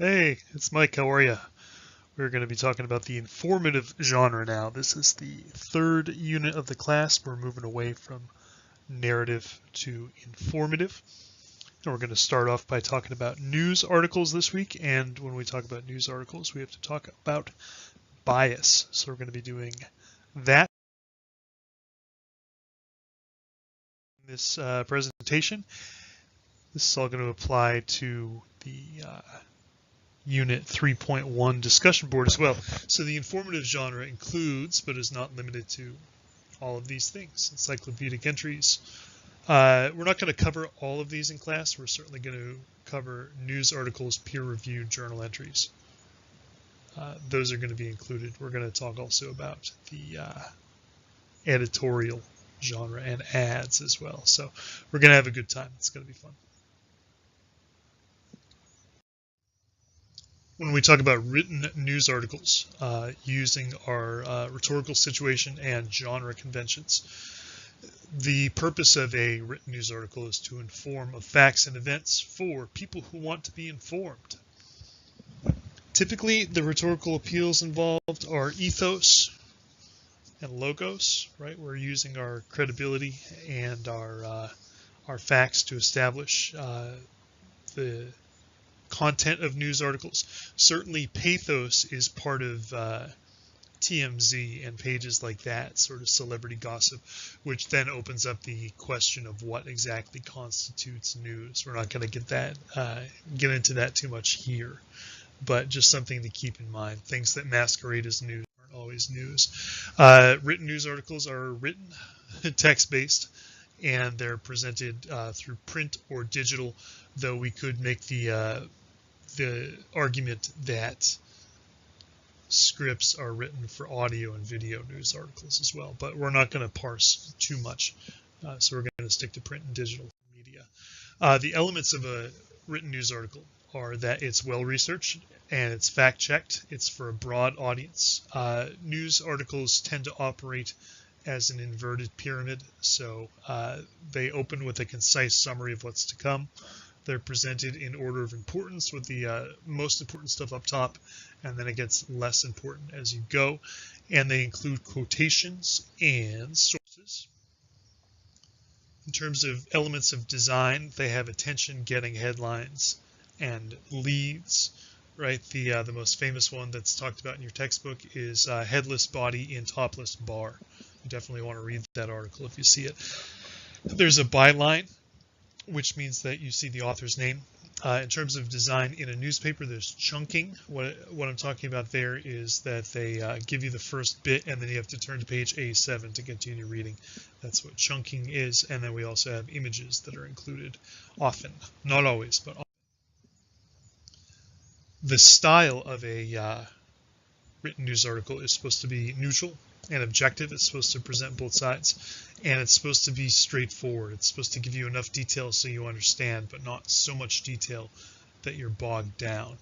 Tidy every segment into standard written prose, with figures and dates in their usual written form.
Hey, it's Mike. How are you? We're going to be talking about the informative genre now. This is the third unit of the class. We're moving away from narrative to informative. And we're going to start off by talking about news articles this week. And when we talk about news articles, we have to talk about bias. So we're going to be doing that in this presentation. This is all going to apply to the Unit 3.1 discussion board as well. So the informative genre includes, but is not limited to, all of these things. Encyclopedic entries. We're not going to cover all of these in class. We're certainly going to cover news articles, peer-reviewed journal entries. Those are going to be included. We're going to talk also about the editorial genre and ads as well. So we're going to have a good time. It's going to be fun. When we talk about written news articles using our rhetorical situation and genre conventions, the purpose of a written news article is to inform of facts and events for people who want to be informed. Typically, the rhetorical appeals involved are ethos and logos, right? We're using our credibility and our facts to establish the content of news articles. Certainly pathos is part of TMZ and pages like that, sort of celebrity gossip, which then opens up the question of what exactly constitutes news. We're not going to get into that too much here, but just something to keep in mind. Things that masquerade as news aren't always news. Written news articles are written, text-based, and they're presented through print or digital, though we could make the argument that scripts are written for audio and video news articles as well, but we're not going to parse too much, so we're going to stick to print and digital media. The elements of a written news article are that it's well researched and it's fact checked. It's for a broad audience. News articles tend to operate as an inverted pyramid, so they open with a concise summary of what's to come. They're presented in order of importance with the most important stuff up top, and then it gets less important as you go. And they include quotations and sources. In terms of elements of design, they have attention-getting headlines and leads. Right, the most famous one that's talked about in your textbook is headless body in topless bar. You definitely want to read that article if you see it. There's a byline, which means that you see the author's name. In terms of design in a newspaper, there's chunking. What I'm talking about there is that they give you the first bit and then you have to turn to page A7 to continue reading. That's what chunking is. And then we also have images that are included often, not always, but often. The style of a written news article is supposed to be neutral and objective. It's supposed to present both sides, and it's supposed to be straightforward. It's supposed to give you enough detail so you understand, but not so much detail that you're bogged down.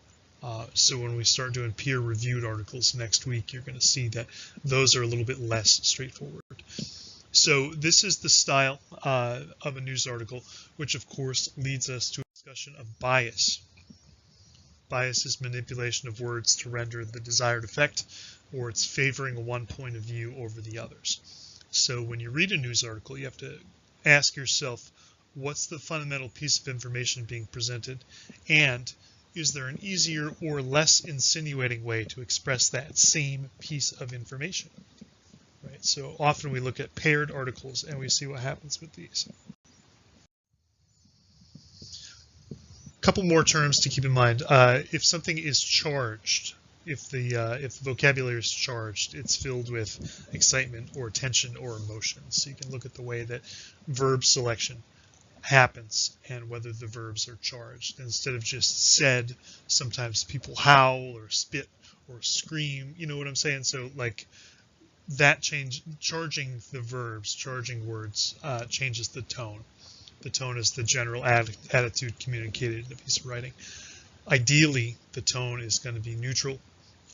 So when we start doing peer-reviewed articles next week, you're going to see that those are a little bit less straightforward. So this is the style of a news article, which of course leads us to a discussion of bias. Bias is manipulation of words to render the desired effect, or it's favoring one point of view over the others. So when you read a news article, you have to ask yourself, what's the fundamental piece of information being presented, and is there an easier or less insinuating way to express that same piece of information? Right. So often we look at paired articles and we see what happens with these. Couple more terms to keep in mind. If something is charged, if the vocabulary is charged, it's filled with excitement or tension or emotion. So you can look at the way that verb selection happens and whether the verbs are charged. Instead of just said, sometimes people howl or spit or scream. You know what I'm saying? So like that charging the verbs, charging words, changes the tone. The tone is the general attitude communicated in a piece of writing. Ideally, the tone is going to be neutral.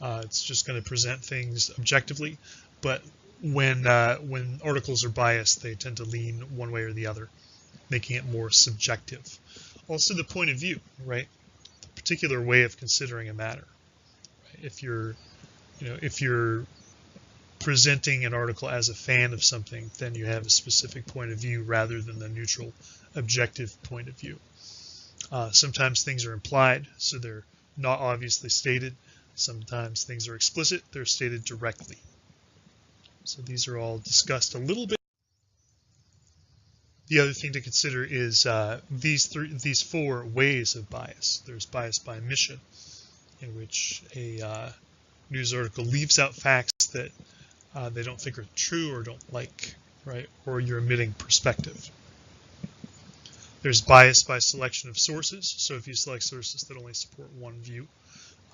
It's just going to present things objectively. But when articles are biased, they tend to lean one way or the other, making it more subjective. Also, the point of view, right? particular way of considering a matter. Right? If you're presenting an article as a fan of something, then you have a specific point of view rather than the neutral, objective point of view. Sometimes things are implied, so they're not obviously stated. Sometimes things are explicit, they're stated directly. So these are all discussed a little bit. The other thing to consider is these four ways of bias. There's bias by omission, in which a news article leaves out facts that they don't think are true or don't like, right? Or you're omitting perspective. There's bias by selection of sources. So if you select sources that only support one view,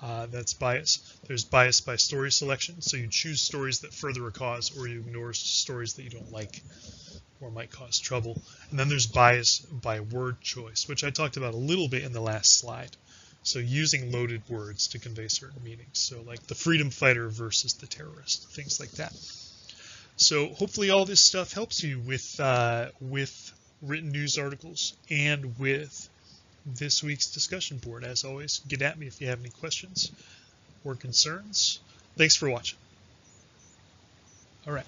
that's bias. There's bias by story selection. So you choose stories that further a cause, or you ignore stories that you don't like or might cause trouble. And then there's bias by word choice, which I talked about a little bit in the last slide. So using loaded words to convey certain meanings. So like the freedom fighter versus the terrorist, things like that. So hopefully all this stuff helps you with written news articles and with this week's discussion board. As always, get at me if you have any questions or concerns. Thanks for watching. All right.